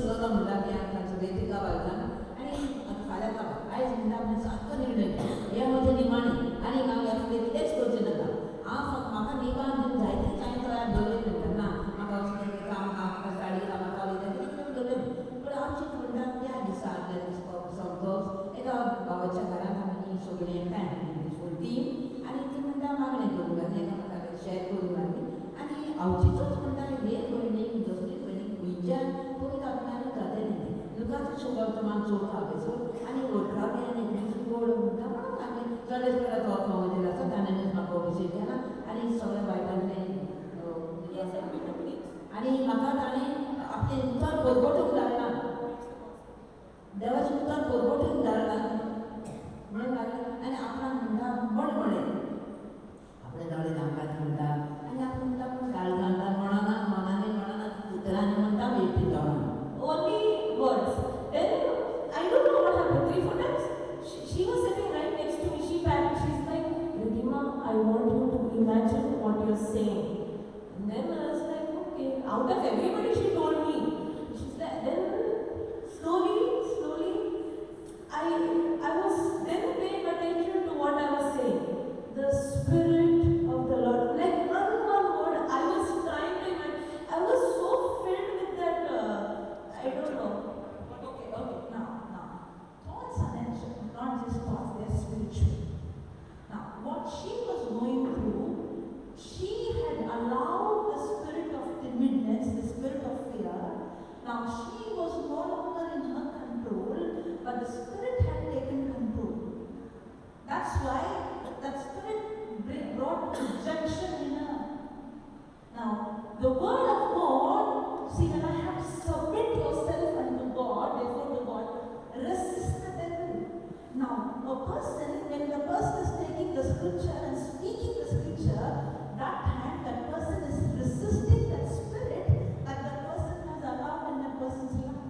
सुद्धा म्हणटा की तांचो वेदिका बायलां आनी फाल्यां आयज म्हणटा म्हणजे सारको निर्णय हे म्हजें निमाणें आनी हांव ह्या फुडें कितेंच करचें नाका हांव म्हाका निवान दिवन जायते कांय तयार दवरलें म्हणटा ना म्हाका अशें काम म्हाका साडी म्हाका कितें दवरलें पूण हांव चिंत म्हणटा त्या दिसा आदल्या दीस समज एका भावाच्या घरांत आमी सगळीं येताय फूल टीम आनी ती म्हणटा मागणें करूंक लागली एकामेकाक शेअर करूंक लागली आनी हांव चिंतूच म्हणटा हे भयणीक दुसरी भयणीक खंयच्यान पयलीं आपणान जालें लुकाचो शोभा मान चोर खावेचो आनी ओळखावे आनी गोड म्हणटा म्हणून हांवें चडच कडेन तो मॉडेल आसा ताणेंच म्हाका अभिशेक केला आनी सगळ्या बायलांनी आनी म्हाका ताणें आपलें उतर परगोटूंक धाडला देवाचें उतर परगोटूंक धाडला म्हणून लागलें आनी आपणाक म्हणटा म्हणलें आपल्या दोळे नाकात म्हणटा आनी आपूण म्हणटा पूण काळजांता म्हणना मनांनी म्हणना उतरांनी म्हणटा वेटी दोळां only words. Then I don't know what happened. 3-4 times she was sitting right next to me. She panicked. She's like, Ridhima, I want you to imagine what you're saying. And then I was like, okay. Out of everybody, she told me. She's like, then slowly, I was then paying attention to what I was saying. The Spirit of the Lord. Like one word, I was trying to imagine. I was so filled with that. I don't know. Okay. Now, thoughts are not just thoughts; they're spiritual. Now, what she was going through, she had allowed the spirit of timidness, the spirit of fear. Now, she was no longer in her control, but the spirit had taken control. That's why that spirit brought rejection in her. Now, the word of God, see, when I have submit yourself unto God, therefore to God, resist the devil. Now, a person, when the person is taking the scripture and speaking the scripture, that time that person is resisting that spirit that the person has allowed in that person's life.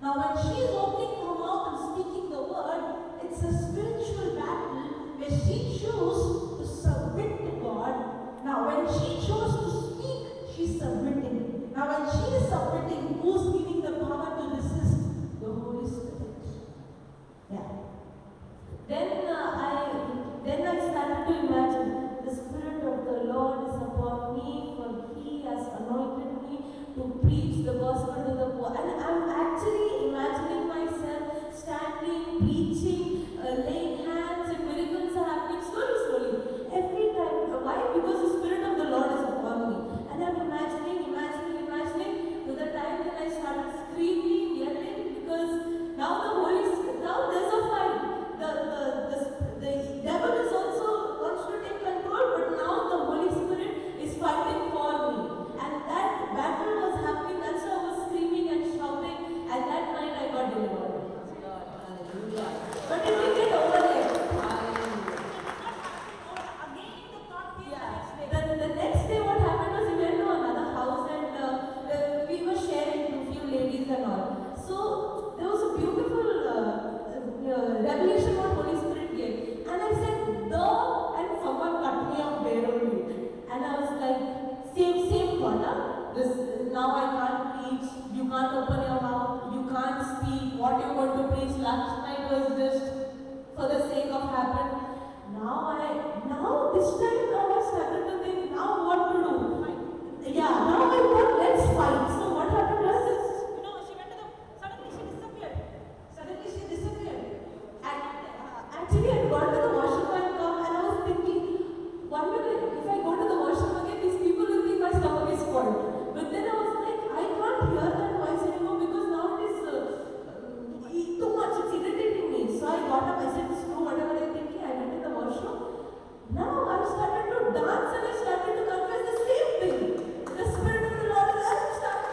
Now, when she is opening her mouth and speaking the word, it's a spiritual battle where she chose to submit to God. Now, when she chose to speak, she's submitting. Now, when she is submitting, who's giving the power to resist? The Holy Spirit. Yeah. Then I started to imagine the Spirit of the Lord is upon me, for He has anointed me to preach the gospel to the poor. And I'm actually imagining myself standing, preaching, laying hands, and miracles are happening slowly. Every time. Why? Because the Spirit of the Lord is upon me. And I'm imagining to the time that I started screaming, yelling, because now the Holy Spirit, now there's a fight. The devil is also wants to take control, but now the Holy Spirit is fighting for me. And that battle was happening, that's why I was screaming and shouting, and that night I got delivered. But it didn't get over there. The next day what happened was we went to another house and we were sharing to a few ladies and all. So there was a beautiful revelation what Holy Spirit gave. And I said, and someone cut me off there only. And I was like, same thought, this, now I can't preach, you can't open your mouth, you can't speak, what you're going to preach last night was just for the sake of habit. Now this time I started to think, now what to do? Yeah, now I thought, let's fight. So what happened was this, she went to suddenly she disappeared. And actually I got to the washroom and I was thinking, 1 minute, if I go to the washroom again, these people will think my stomach is spoiled. But then I was like, I can't hear that voice anymore because now it is too much, it's irritating me. So I got up, I said, screw whatever I'm thinking, I went to the washroom. Now I started to dance and I started to confess the same thing. The Spirit of the Lord is, I started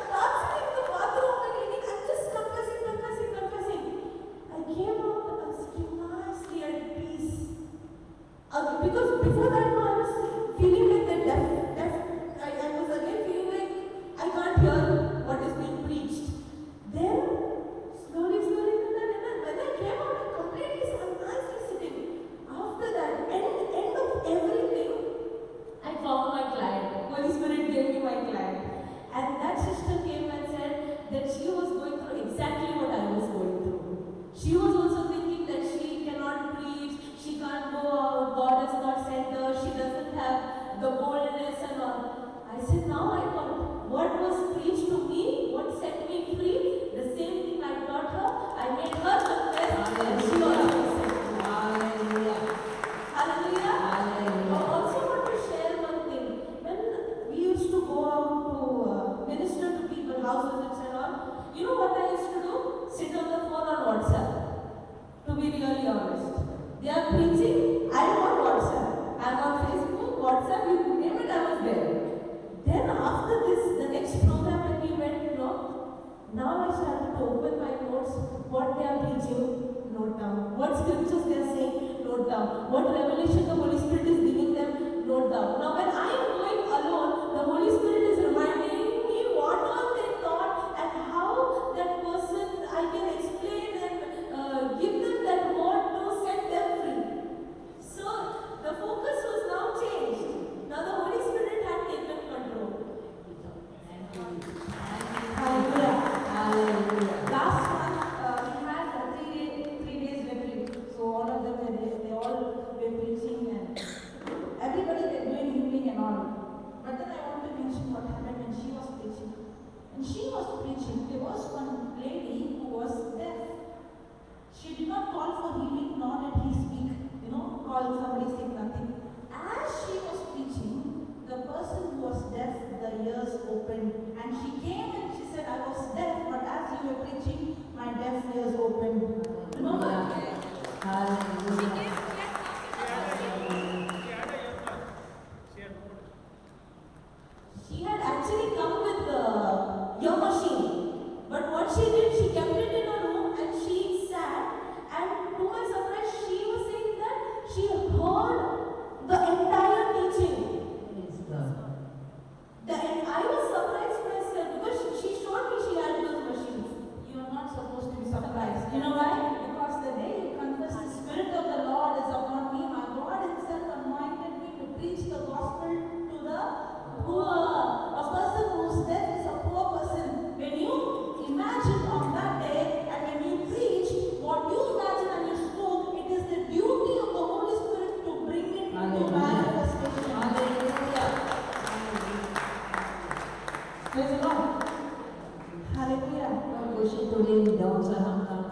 They are preaching. I'm on WhatsApp. I'm on Facebook, WhatsApp, you name it, I was there. Then after this, the next program when we went, now I started to open my notes, what they are preaching, note down. What scriptures they are saying, note down. What revelation the Holy Spirit is giving them, note down. Now when I am going alone, the Holy Spirit is reminding me what all they thought and how that person I can explain and give them that word to set them free. So the focus was now changed. Now the Holy Spirit had taken control. Thank you. Hallelujah. Hallelujah. Last month we had a 3 days retreat. So all of them they all were preaching and everybody were doing healing and all. But then I want to mention what happened when she was preaching. When she was preaching, there was one lady who was deaf. She did not call for healing, nor did he speak. Call somebody, say nothing. As she was preaching, the person who was deaf, the ears opened, and she came and she said, I was deaf, but as you were preaching, my deaf ears opened. Remember? Hallelujah. She had actually come with your machine, but what she did, she kept it in her room and she sat, and to my surprise, she was saying that she heard the entire teaching. Praise God. And I was surprised myself because she showed me she had those machines. You are not supposed to be surprised. You know why? Because the day you confess the Spirit of the Lord is upon me, my God Himself anointed me to preach the gospel to the poor. A person who's deaf is a poor person. When you imagine on that day and when you preach, what you imagine and you spoke, it is the duty of the Holy Spirit to bring it into Hallelujah. manifestation. Hallelujah. Praise the Lord. Hallelujah. कशी तोडे देवाचा आमकां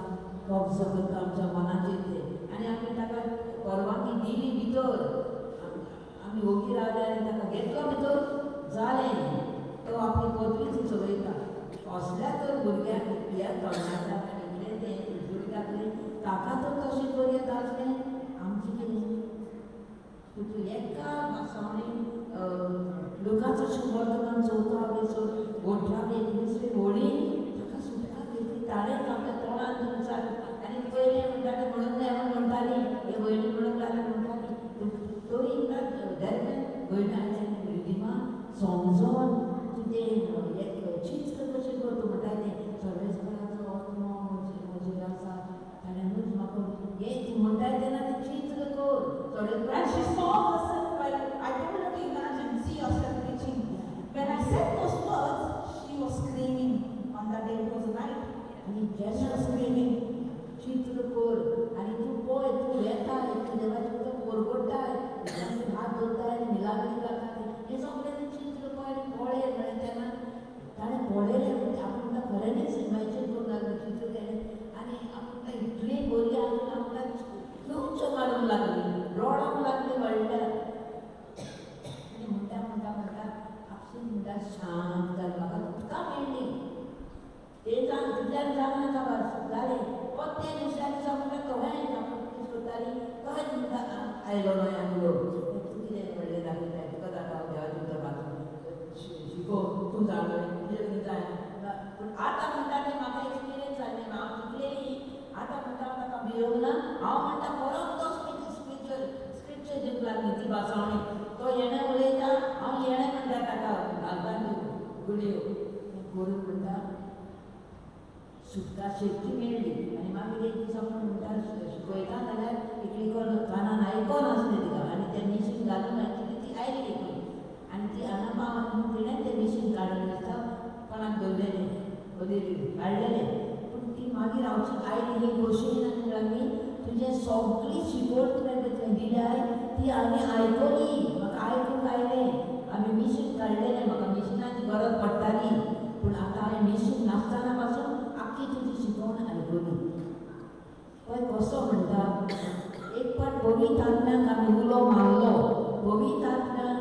कब्ज करता आमच्या मनाचेर ते आनी आमी ताका परवानगी दिली भितर आमी ओगी रावले आनी ताका घेतलो भितर जालें तो आपली पदवी चलयता असल्या तर भुरग्याक ह्या तरणाट्याक आनी कितें तें भुरग्याकलें ताका तर तशें करूं जातलें आमचें कितें तूं एका भासावणी लोकांचो शुभवर्तमान चवथावेचो गोठ्यावे दुसरे होळी ताका सुटका घेतली ताणें आपल्या तोंडान तुमचार आनी पयलें म्हणटाले म्हणून हें म्हणटाली हे भयणी म्हणून जाल्यार म्हणटाली तोरी दरम्यान भयणाचें रिदिमा समजोन तुजें एक चित्र कशें कर तूं म्हणटालें सर्वेस्पराचो आत्मो म्हजेर आसा ताणेंच म्हाका हें तूं म्हणटाय तेन्ना तें चित्र कर And she saw herself while I told her to imagine, see yourself preaching. When I said those words, she was screaming. On that day it was a night. आनी जेन्ना स्क्रिनींग चित्र कर आनी तूं पळय तूं येताय तूं देवाचें तुका परगडटाय आनी हात धरताय आनी मिलाग्री जाताय हें सगळें तें चित्र पळय पळय म्हळें तेन्ना ताणें पळयलें म्हणजे आपूण म्हणटा खऱ्यांनीच इमॅजीन करूंक लागलें चित्र केलें आनी आपूण म्हणटा इतली बरी आनी आमकां लुच्यो मारूंक लागली रोडांक लागली व्हडल्या आनी म्हणटा म्हणटा म्हणटा आपशीं म्हणटा शांत जालें म्हाका उदकां मेळ्ळी ते जाण तितल्यान जावना जावं जालें ते दुसऱ्या दिसा म्हणटा थोडें आपूण कितें करताली कळ्ळें म्हणटा आयलो न्हय आयलो तूं कितें व्हडलें दाखयताय तुका जाता देवाचें उतर वाचून शिको तूं जाणय कितें जाय पूण आतां म्हणटा तें म्हाका एक्सपिरियन्स जालें हांव शिकलेली आतां म्हणटा ताका भियोंक ना हांव म्हणटा परत तो स्क्रिप्चर दिवंक लागली ती भासावणी तो येणें उलयता हांव येणें म्हणटा ताका घालता गुडयो करून म्हणटा सुटका शेतकी मेळ्ळी आनी मागीर एक दीस आपूण म्हणटा शिकयता जाल्यार एकली कानान आयकोन आसलें तिका आनी तें मिशीन घालून आशिल्ली ती आयली एकली आनी ती हांगा पावून तिणें तें मिशीन काडलें दिसता कोणाक दवरलेलें अदेली काडलेलें पूण ती मागीर हांवची आयली ही खोशयेन आनी लागली तुजें सगळी शिकवण तुवें दिल्याय ती हांवें आयकली म्हाका आयकूंक आयलें आमी मिशीन काडलेलें म्हाका मिशिनाची गरज पडटाली पूण आतां हांवें मिशीन नासतना पासून आख्खी तुजी शिकवण आयकली पळय कसो म्हणटा एक पाट भवितांतल्यान आमी उलो मारलो भवितांतल्यान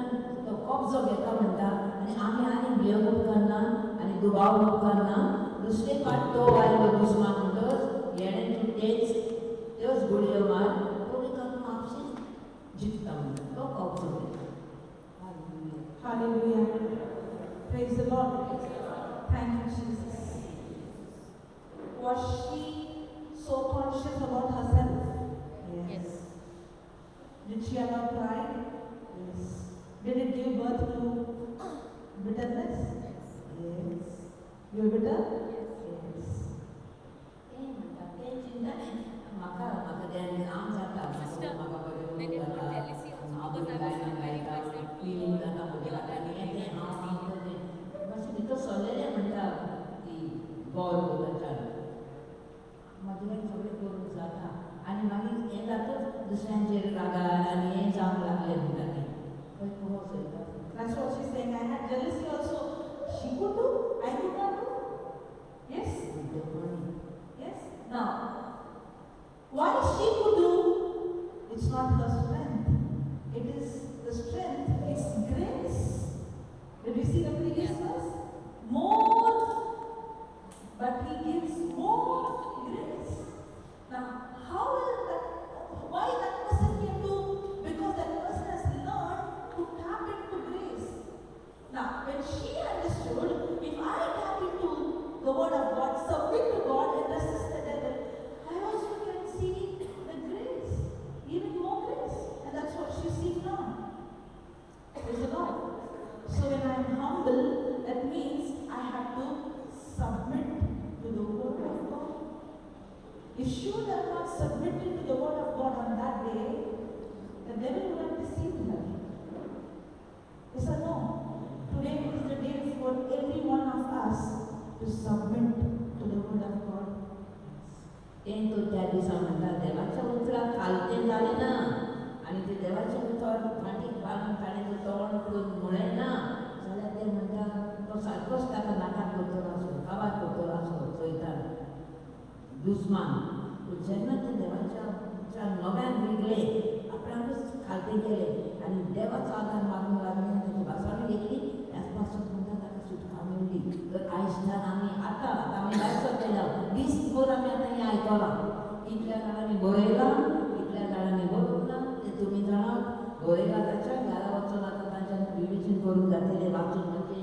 तो कब्जो घेता म्हणटा आनी आमी आनी भियोंक उपकारना आनी दुबाव उपकारना दुसरे पाट तो आयलो दुस्मान म्हणटच हेणें तूं तेच त्योच गुडयो मार पूण Was she so conscious about herself? Yes. Did she allow pride? Yes. Did it give birth to bitterness? Yes. You bitter? Yes. ते म्हणतात ते चिंता नाही म्हाका म्हाका ते आम जाता म्हाका बरें जाता हांव बरी गायन गायता फिलींग जाता म्हज्या आनी हें हांव मातशें भितर सरलेलें म्हणटा ती गौर करता म्हाजे कडेन सगळें करूंक जाता आनी मागीर हें जातच दुसऱ्यांचेर रागार आनी हें जावंक लागलें म्हणटा तें खंय कसो चलता That's what she's saying. I had jealousy also. She could do, I could not do. Yes? Yes? Now, why she could do, it's not her strength. It is the strength, it's grace. Did you see the previous verse? More, but he gives more grace. Now, how will that, why that person can do? Because that person has learned to tap into grace. Now, when she understood, if I tap into the word of God, submit to God and resist the devil, I also can see the grace, even more grace. And that's what she sees now. Praise the Lord. So when I am humble, that means I have to submit to the word of God. If she would have not submitted to the word of God on that day, the devil would have deceived her. Yes or no? Today is the day for every one of us to submit to the word of God. तें तो त्या दिसा म्हणटा देवाच्या उतराक खालतें जालें ना आनी ते देवाचे उतर फाटीक घालून ताणें तो तोंड करून म्हळें ना जाल्यार ते म्हणटा तो सारकोच ताका नाकार करतलो आसलो काबार करतलो आसलो चोयतान दुस्मान पूण जेन्ना ते देवाच्या नव्यान विगले आपणाकूच खालतें केलें आनी देवाचो आदार मागूंक लागले आनी ताची भासावणी घेतली ह्याच पासून म्हणटा ताका सुटका मेळ्ळी तर आयजच्यान आमी आतां आमी लायफ केला दिसभर आमी आतां हें आयकलां इतल्या काळांनी बरयलां इतल्या काळांनी बरोवंक ना तें तुमी जाणात बरयलां ताच्या घरा वचून आतां तांच्यान रिविजन करून जातलें वाचून म्हणजे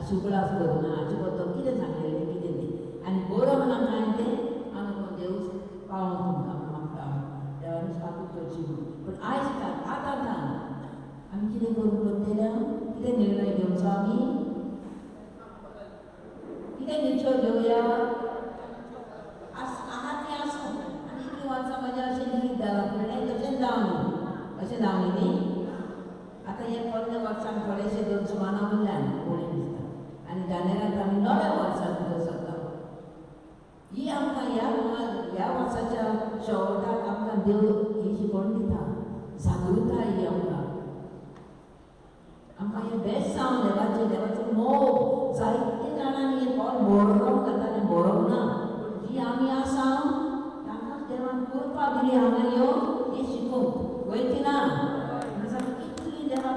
सुकळास करूं ना हाचे बद्दल कितें सांगलेलें कितें न्ही आनी बरोवंक ना कांय तें आमी कोण देवूच पावोंक तुमकां मागता देवानी स्थापीत करची म्हणून पूण आयज आतां आमी कितें करून करतले कितें निर्णय घेवचो आमी कितें निर्णय घेवया आहा तें आसूं आनी इतलीं वर्सां म्हाजें अशें न्ही म्हणलें तशें जावं न्ही अशें जावं न्ही आतां हे 15 वर्सांक थोडेशे 2 सुमाना उरल्यान कोणें दिसता आनी जानेरांत आमी 9व्या वर्साक सरता ही आमकां ह्या वर्साच्या शेवटाक आमकां देव ही शिकवण दिता जागृताय ही आमकां हे बेस्ट जावन देवाचो मोग जायते जाणांनी हे कोण बरोवंक जाता तें बरोवंक ना पूण जी आमी आसा तांकां देवान कृपा दिली हांगा यो हें शिकोवंक वयची ना इतली देवा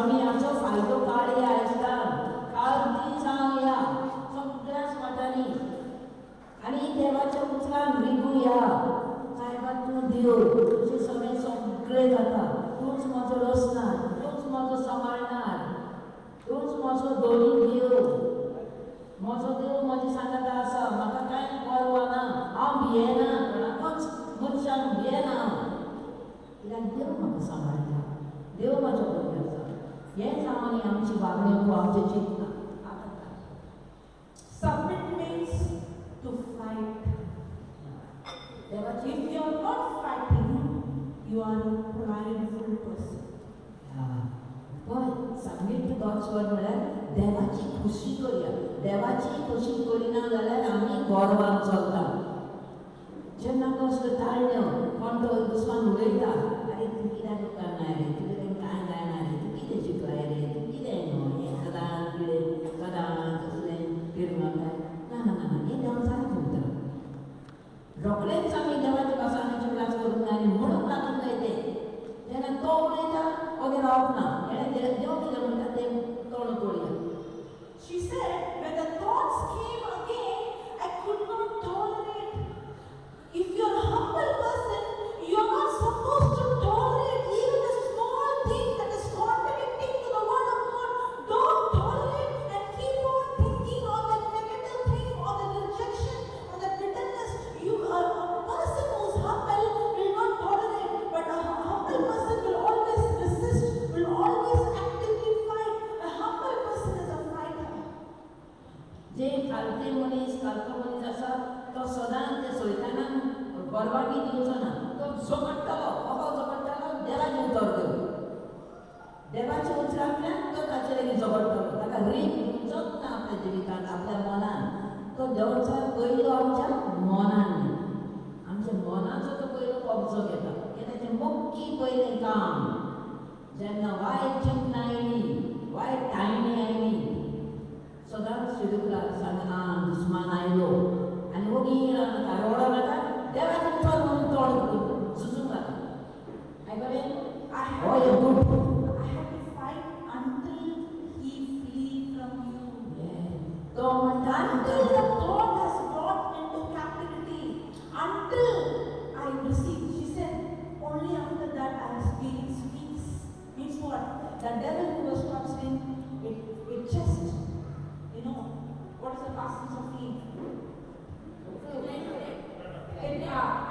आमी हाचो फायदो काडया आयजकाल काळजी जावया सगळ्याच वाटांनी आनी देवाच्या उतरान रिगुया सायबा तूं देव तुजें सगळें जाता तूंच म्हजो रचणार तूंच म्हजो सांबाळणार तूंच म्हजो दोनी देव म्हजो देव म्हजी सांगाता आसा म्हाका कांय परवा ना हांव भियेना कोणाकूच मनशांक भियेना कित्याक देव म्हाका सांबाळटा देव म्हजो बरो आसा हें जावन आमची वागणूक आमचें चिंतना Submit means to fight. If you are not fighting, you are a prideful person. पळय सबमीट टू गॉड्स वर्ड म्हळ्यार देवाची खुशी करया देवाची खुशी करिना जाल्यार आमी गोरवान चलता जेन्ना कसलो ताळ्यो कोण तो दुस्मान उलयता अरे तूं कित्याक करना रे तुका तें कांय जायना रे तूं कितें शिकलाय रे तूं कितें न्हू हें सदां कितें सदां तसलें फिरमाताय ना ना ना हें देवान सारकें उतर रोखडेंच आमी देवाच्या भासांची क्लास करूंक जाय आनी म्हणून लागून जाय तें जेन्ना तो उलयता ओगे रावप ना हेणें देव कितें म्हणटा तें तोंड तोडया She said, when the thoughts came again, I could not tolerate. If you're a humble person, you're not supposed to tolerate even the आमच्या मनान आमच्या मनाचो तो पयलो कब्जो घेता कित्याक तें मोक्की पयलें काम जेन्ना वायट चिंतना आयली वायट टायमी आयली सदांच शिडूकला सांगना दुस्मान आयलो आनी वगीर रोडो नाका देवाचें चल म्हणून तोंड झुजूंक लागता आयकलें I हय had, good I had to fight until he flee from you. तो म्हणटा Until the God has brought into captivity. Until I received. She said, only after that I experienced peace. Means what? The devil who was torturing, it just, you know, what is the essence of Eve?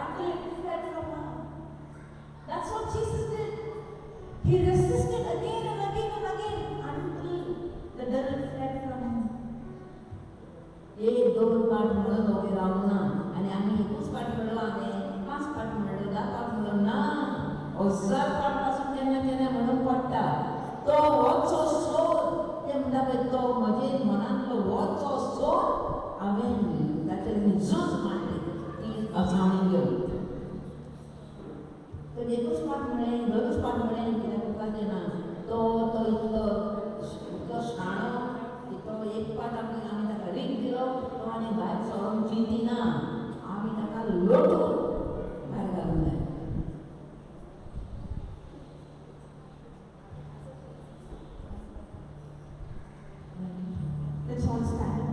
Until it fled from her. That's what Jesus did. He resisted again and again and again until the devil fled from him. एक दोन पाठ म्हणून ube रावूं ना आनी आमी एकूच पाठ म्हणलो हांवें 5 पाठ म्हणलो 10 पाठ म्हणलो ना 1000 पाठ पासून केन्ना केन्ना म्हणून पडटा तो वचो सोद ते म्हणटा पळय तो म्हजे मनांतलो वचो सोद हांवें ताचेर झूज मारली ती असावणी घेवन तो एकूच पाठ म्हणलें दोनूच पाठ म्हणलें कित्याक तुका तें ना तो इतलो शाणो तो एक पाठ आमी ताका रीक दिलो तो आनी भायर सरोन चिंतिना आमी ताका लोटून भायर घालूंक जाय Let's all stand up.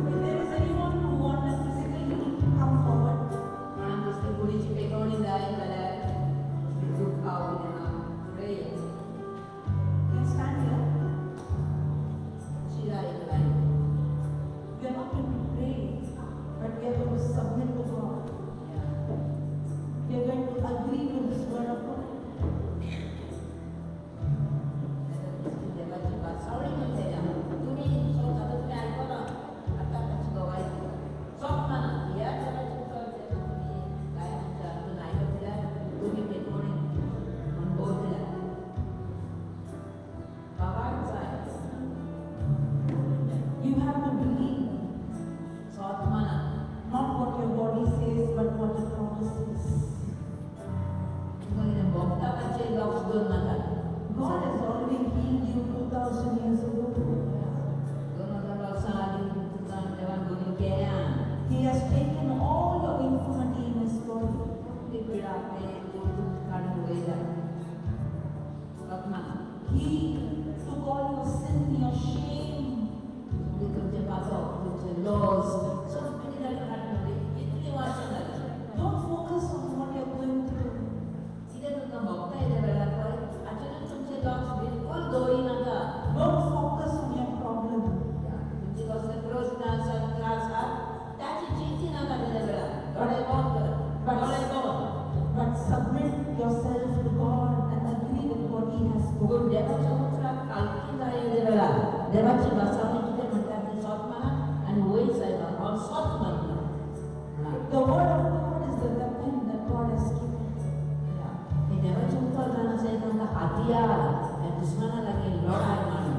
If there is anyone who wants to physically come forward, म्हणून दुसरी कुडीची पेकवणी जाय जाल्यार दूध खावं कितें ना फुडें ये you can stand here. शिरा एक lion We are not going to pray, but we are going to submit to God. We are going to agree to this word of God. देवाची बासावळी म्हणते तुम्ही स्वतः तुम्ही ऐकला आता त्याची गवाही सोप म्हणा ह्या जगाची चल जेन्ना तुम्ही काय म्हणटा तूं आयकत दिल्यार तुम्ही पेकवणी अनुभव दिल्यार बाबाक जाय You have to believe soap म्हणा not what your body says, but what the promise says. तुमी कितें भोगतापाचेर लक्ष दवरूं नाका God has already healed you 2000 years ago. 2000 वर्सां आदीं तुका देवान बरी केल्या He has taken all your infirmity in His body. ती पिडा आपले दूध काडून उडयल्या सोप म्हणा He took all your sin, your shame. तुम्ही तुमचे पातक तुमचे लॉस सगळी पिढी जाली काडून उडय इतली वाचन जाली Don't focus on what you're going through. कितें तुमकां भोगता येल्या वेळार पळय हाचेर तुमचे लक्ष बिलकुल दवरिनाका Don't focus on your problem. तुमचे कसले प्रश्न आसात त्रास आसात त्याची चिंती नाका तेच्या वेळार दोळे बंद कर दोळे बंद But submit yourself to God and agree with what He has पूण spoken. देवाच्या उतराक कालकी जाय तेच्या वेळार देवाची भासावणी कितें म्हणटा ती सोत म्हणा आनी वयर सायबा हांव सोत म्हणटा The word of God is the weapon that God has given. हे देवाचें उतर जावन आसा एक आमकां हातियार ह्या दुस्माना लागीं लढाय मारून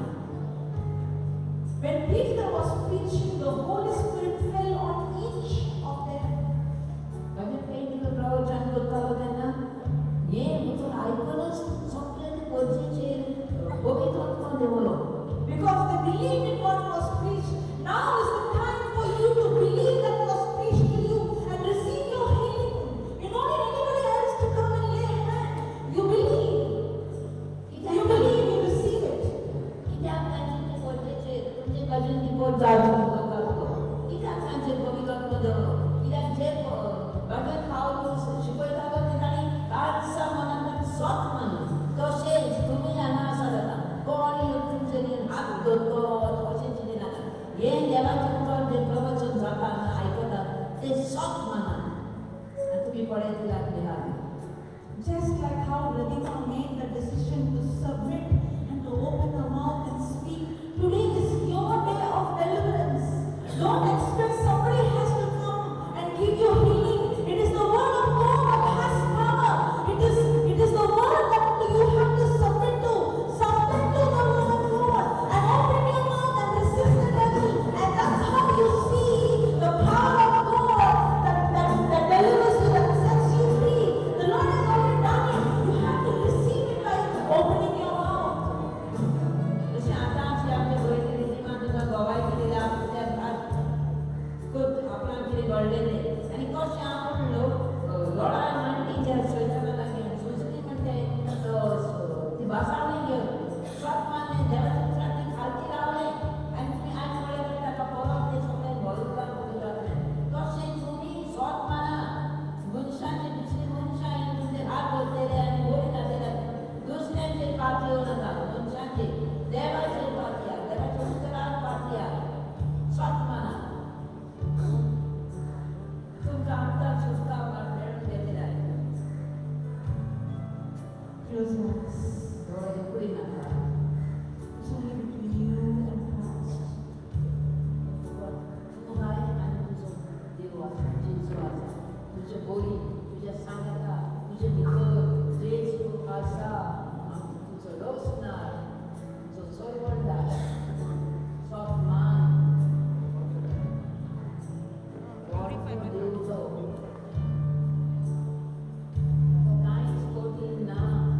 When Peter was preaching, the Holy Spirit fell on each of them. हांवें पेटीचो प्रवचन करतालो तेन्ना हें भितर आयकूनच सगळे ते पर्चेचेर पवित्र आत्मा देवलो Because they believed in what was preached. Now is the time for you to believe that was preached to you and receive your healing. You don't need anybody else to come and lay a hand. You believe. You believe, you receive it. कित्याक तांचे ते पर्चेचेर तुमचे भाशेन ती pot जावचो कित्याक तांचेर पवित्र आत्मा देवलो कित्याक जे भाशेन हांव शिकयतालो ते ताणी काळ दिसा मनांत सोत म्हणून तशेंच तुमी हांगा आसात आतां कोणी तुमचेर हात धरतो अशें चिंती नाका हें देवाचें उतर जें प्रवचन जाता आयकता तें सोत म्हणा आनी तुमी पळयतले आपले हात Just like how Radhika made the decision to submit and to open her mouth and speak. Today is your day of deliverance. Don't expect somebody has to come and give you healing. It is the word of God that has power. It is the word that you have to submit to. Submit to the word of God and open your mouth and resist the devil. And Jesus was 너의 뿌리나가 only between you and Christ. 부모가의 안부조 내려와서 진수하자 부조 모이 부조 상하다 부조 니꺼 제지고 가사 부조 로스나 부조 소이월다 소프만 와르코 내우조 가인 스코티나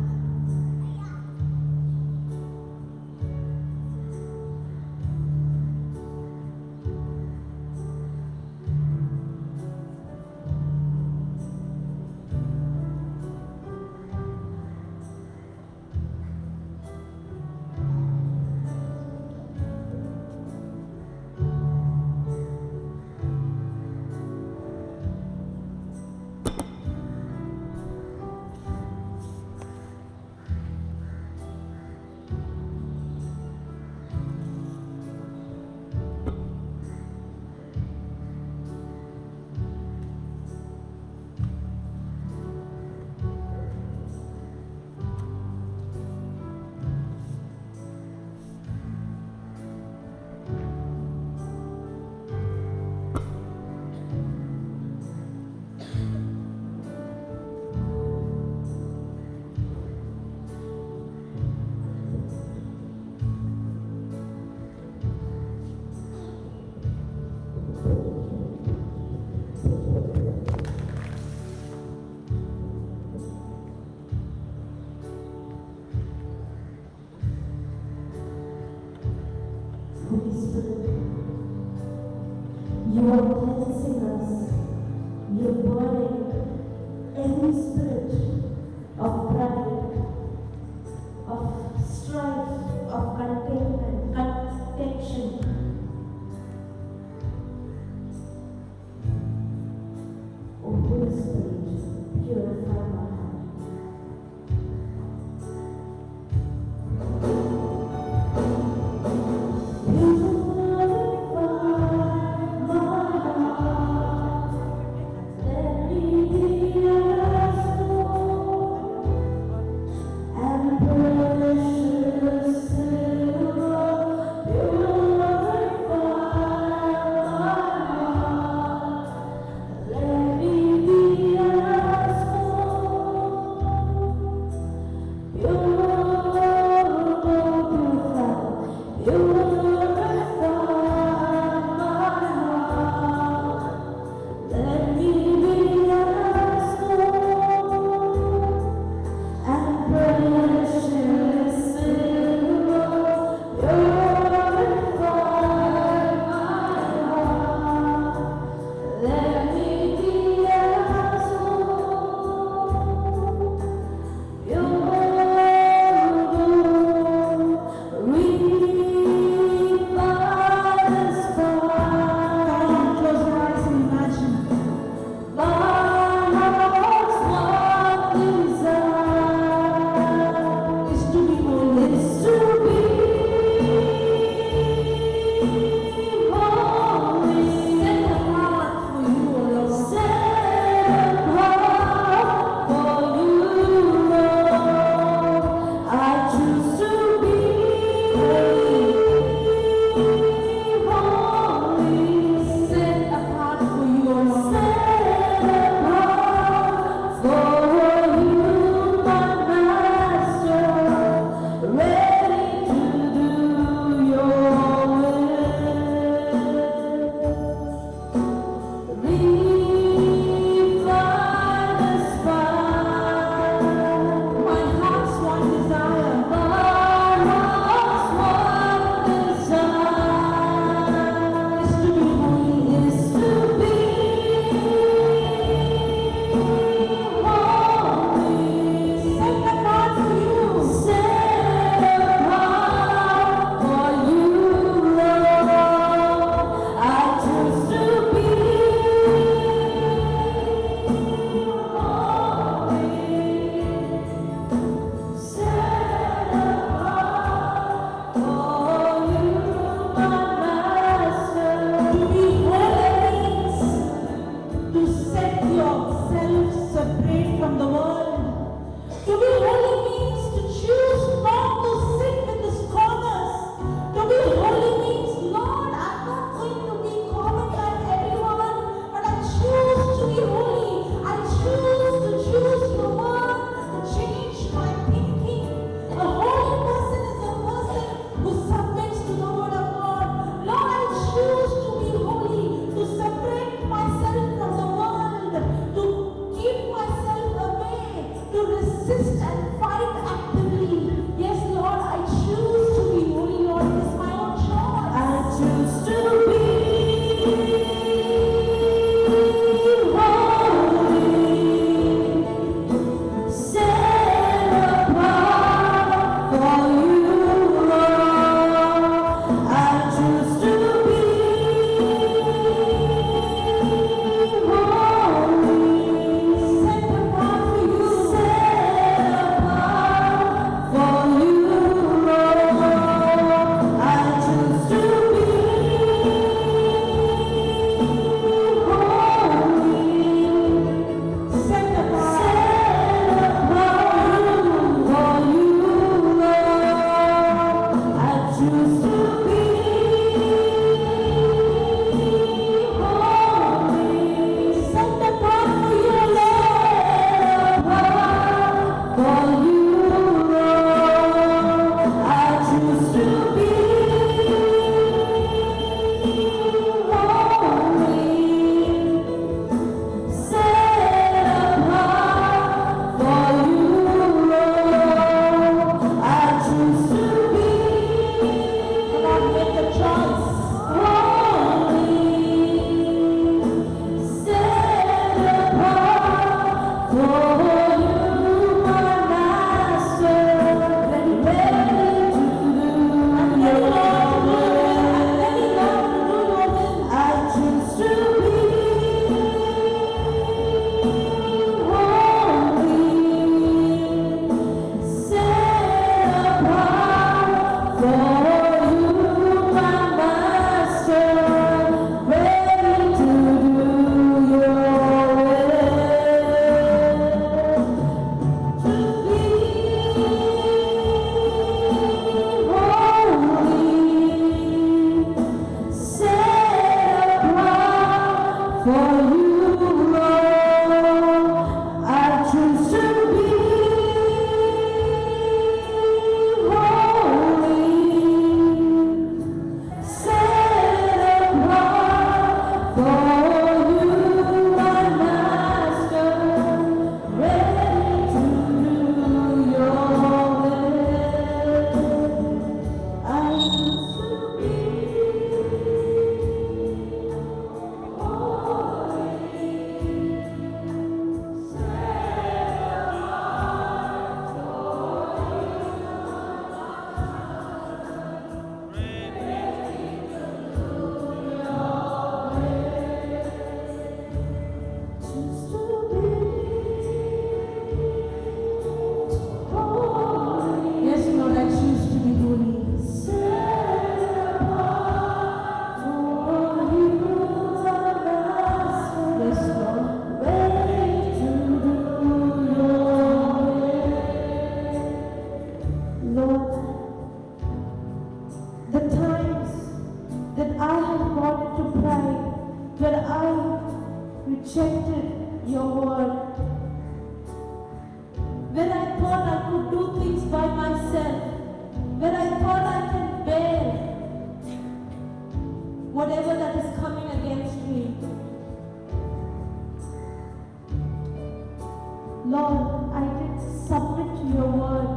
Lord, I did submit to your word,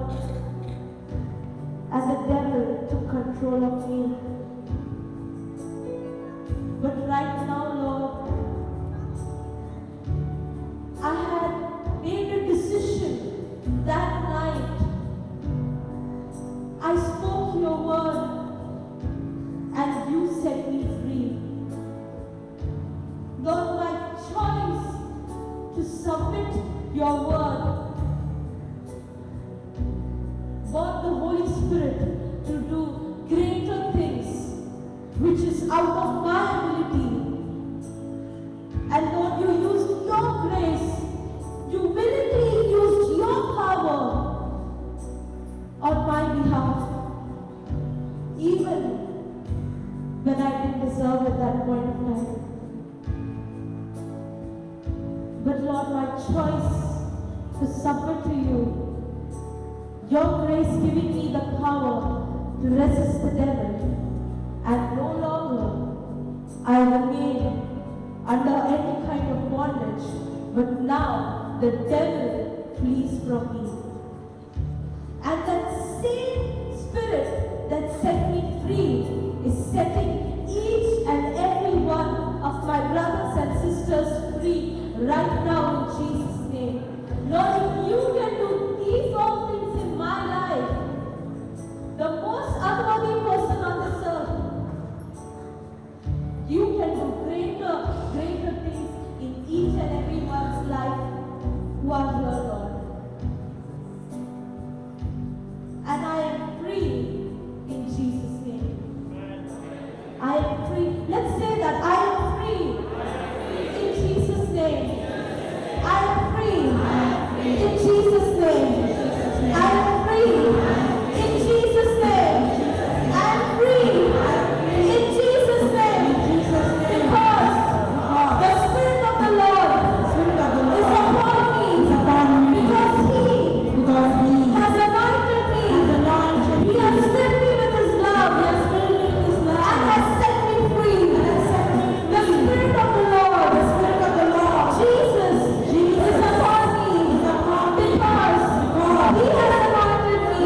and the devil took control of me. But right now, Lord, I had made a decision that night. I spoke your word, and you set me free. Lord, my choice to submit your word brought the Holy Spirit to do greater things, which is out of my ability. And Lord, you used your grace, you willingly used your power on my behalf, even when I didn't deserve at that point of time. But Lord, my choice to submit to you, your grace giving me the power to resist the devil, and no longer I remain under any kind of bondage, but now the devil flees from me. And that same spirit that set me free is setting each and every one of my brothers and sisters free right now in Jesus' name. Lord, if you can do these all things in my life, the most unworthy person on this earth, you can do greater things in each and every one's life who are here, Lord. And I am free in Jesus' name. I am free. Let's say that I am free in Jesus' name. I am free in Jesus' name. I am free in Jesus' name. I am free in Jesus' name. Because the Spirit of the Lord is upon me. Because He has anointed me. He has filled me with His love. And has set me free. The Spirit of the Lord, Jesus, is upon me. Because He has anointed me.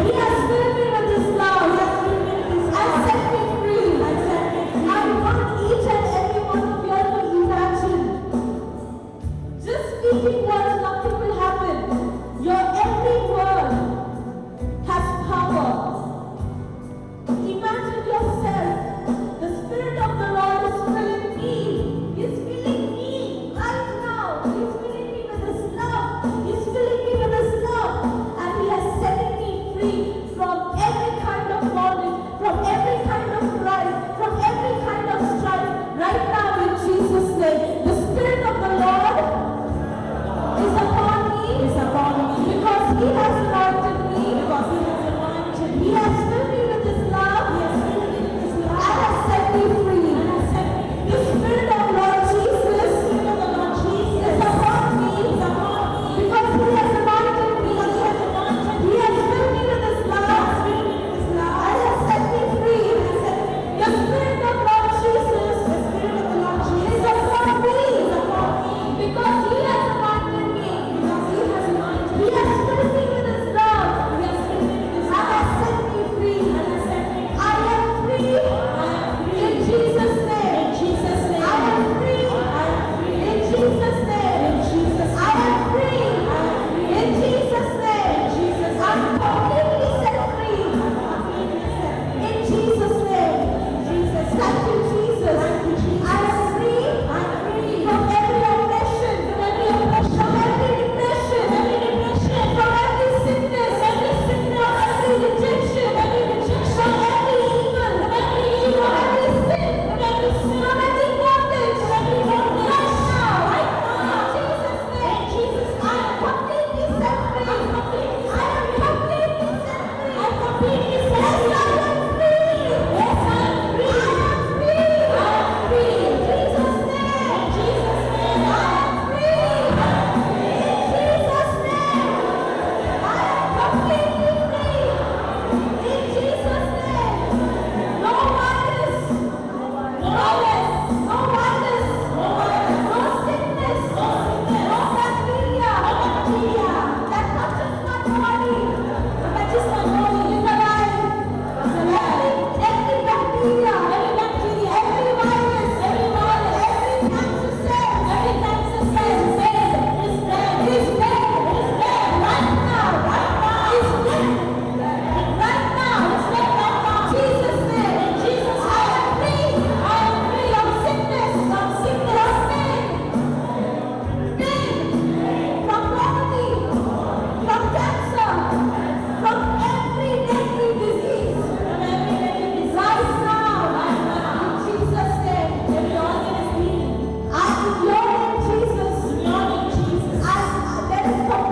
He has filled me with His love and set me free. I want each and every one of you to imagine. Just speaking words, nothing will happen. Your every word has power. Imagine yourself. The Spirit of the Lord is filling me. He's filling me right now. He's filling me with His love. He's filling me with His love. And He has set me free from every kind of bondage, from every kind of pride, from every kind of strife. Right now in Jesus' name. The Spirit of the Lord is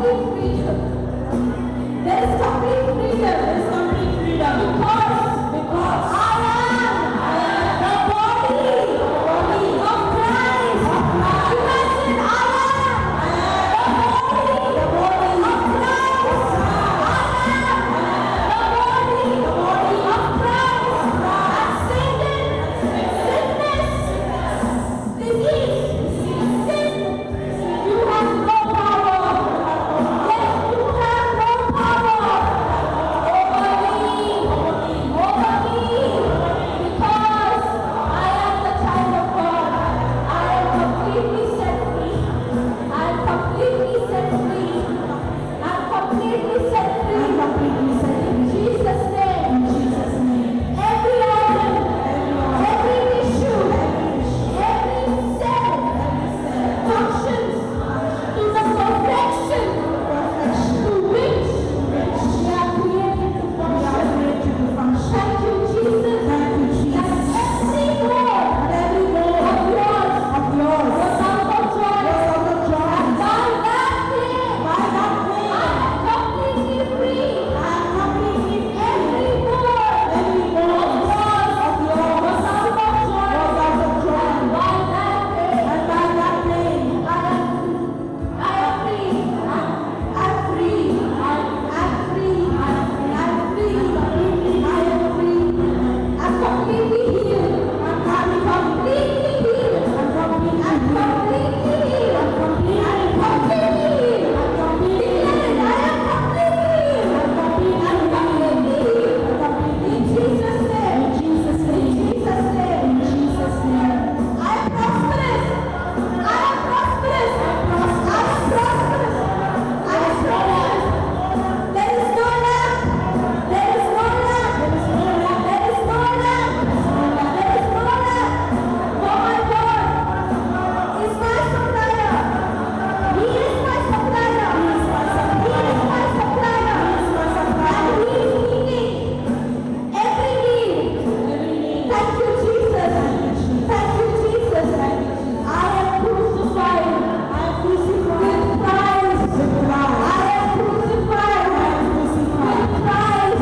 complete freedom. There is complete freedom. There is complete freedom. Because I am the body of Christ. Imagine I am the body of Christ. I am the body of Christ. And Satan, sickness, disease, sin, you have no power. Yes, you have no power over me, because I am the child of God. I am completely set free. I am completely set free. I am completely set free. In Jesus' name. Every organ, every tissue, every cell functions to the perfection to which we are created to function. Thank you, Jesus. That every word of yours was out of joy. And by that day, I am completely free. Every word of yours was out of joy. And by that day, I am free. I'm free. I'm completely healed. I'm completely healed. In Jesus' name. I am prosperous. There is no lack. For my God is my supplier. He is my supplier. And He is meeting every need. Thank you, Jesus. I am crucified with Christ. I am crucified with Christ.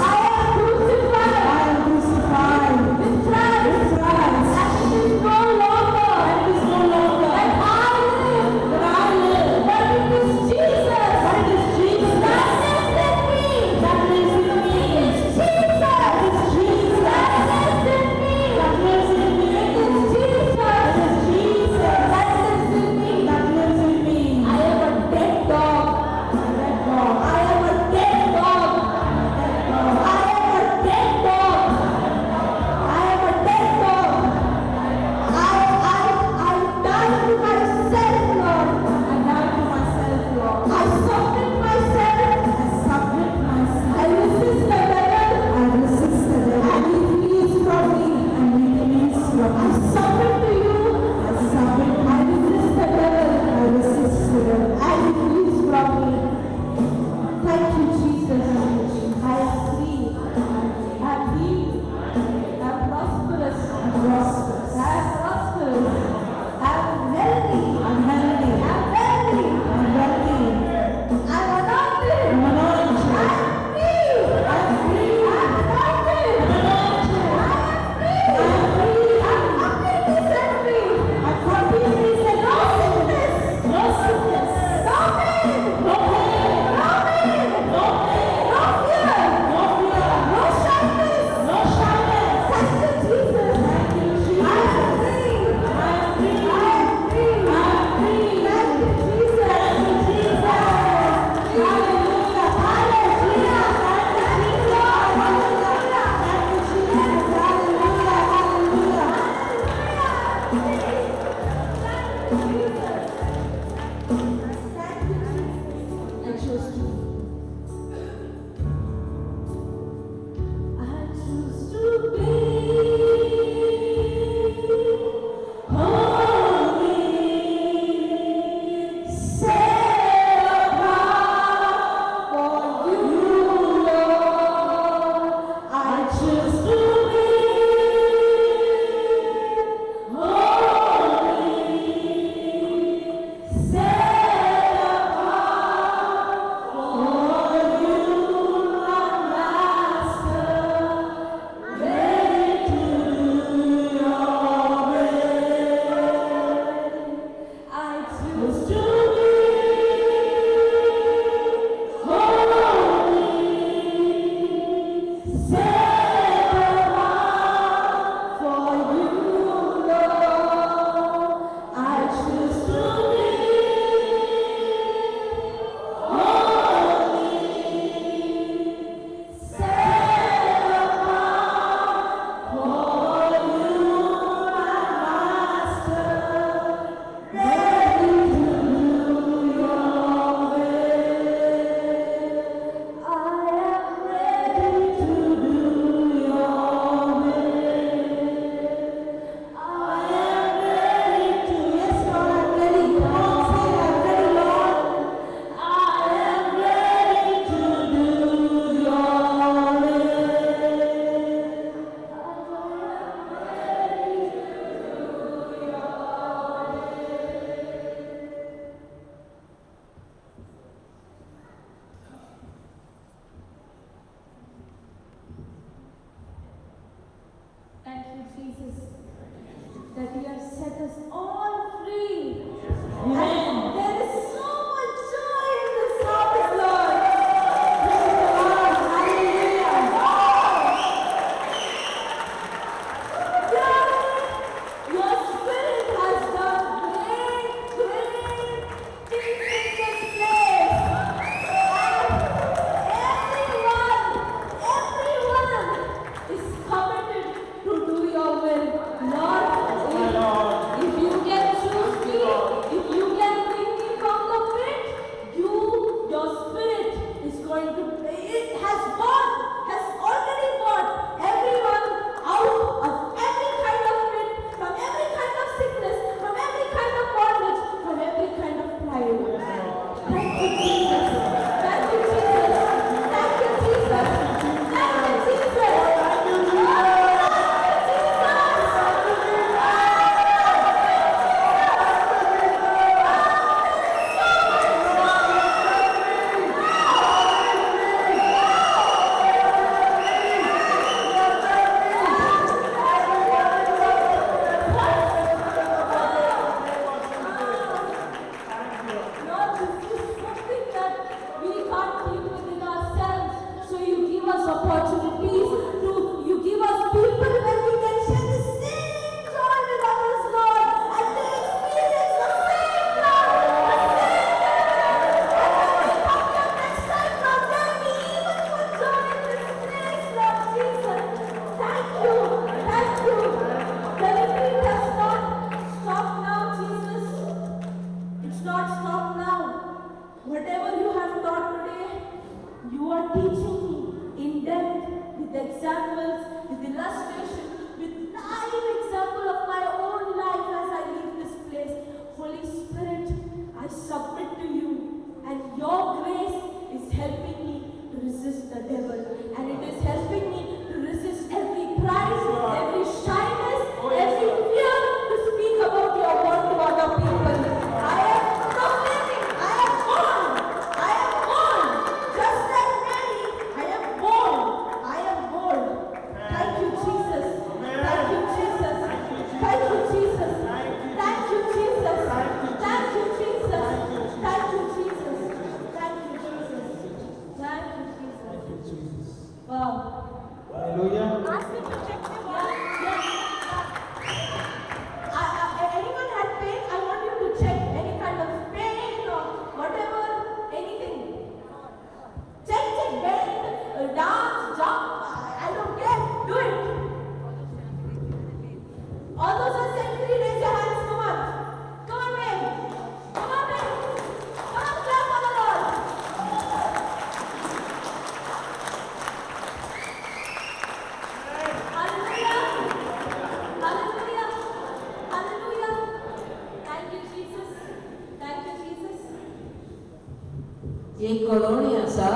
I am crucified with Christ. And it is no longer that I live, but it is Jesus that lives in me. It is Jesus that lives in me. It is Jesus that lives in me. I am a dead dog. I am a dead dog. I died to myself, Lord. I submit myself. I resist the devil. And he flees from me. I submit to you. I resist the devil. And he flees from me. Thank you, Jesus. I am free. I'm healed. I'm prosperous. I'm healthy. I'm wealthy. I'm anointed. I'm free. I'm anointed. I'm completely set free. No sickness. No pain. No fear. No shyness. Thank you, Jesus. I am free. Thank you, Jesus. I choose to be holy, set apart for you, Lord. I choose to be holy, set apart. Jesus, that you have set us all free. Amen. And there is so much joy in this house, Lord. Praise the Lord. Hallelujah. God, your spirit has done great things in this place. Everyone is committed to do your will. Lord, if you can choose me, if you can bring me from the pit, your spirit is going to, it has already brought everyone out of every kind of pit, from every kind of sickness, from every kind of bondage, from every kind of pride. Thank you, Jesus. Thank you, Jesus. Thank you, Jesus. Thank you, Jesus. Lord, this is something that we can't keep within ourselves. So you give us opportunities you give us people where we can share the same joy with others, Lord, and they experience the same love, the same joy. And when we come here next time, Lord, there will be even more joy in this place, Lord Jesus. Thank you. Thank you. The retreat has not stopped now, Jesus. It's not stopped now. Whatever you have taught today, you are teaching me in depth with examples, with illustration, with live example of my own life as I leave this place. Holy Spirit, I submit to you, and your grace is helping me to resist the devil, and it is helping me to resist every pride, every shyness, every fear to speak about your word to other people. I am proclaiming, I am born, just like Mary, I am born. Thank you, Jesus. Thank you, Jesus. Thank you, Jesus. Thank you, Jesus. Thank you, Jesus. Thank you, Jesus. Thank you, Jesus. Thank you, Jesus. Wow. Hallelujah. Ask me to check them out. Anyone had pain? I want you to check any kind of pain or whatever, anything. Check, bend, dance, jump. I don't care. Do it. All those are set free. Raise your hands. Come on. Come on, babe. Come on, babe. Come on, clap for the Lord. Hallelujah. Hallelujah. Hallelujah. Thank you, Jesus. Thank you, Jesus. एक colony असा